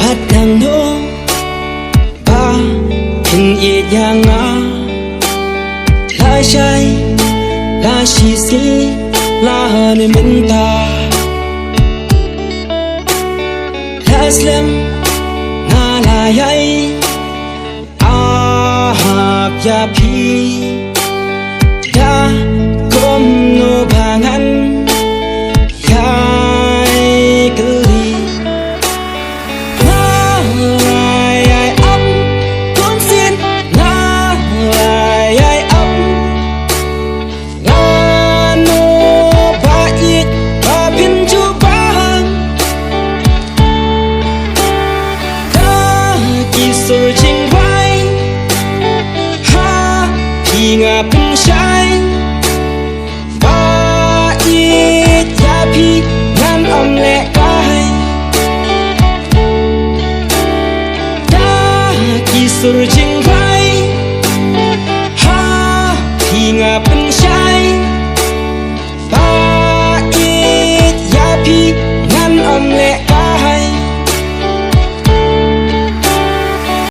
bắt đang nô ba hình ye yang a la shai la shi si la han min ta la slam na la yai a ha ya phi da kom no bangan yai kuri searching why ha ngà pin shai ba ít ya pi ngàn om lệ kai da ki searching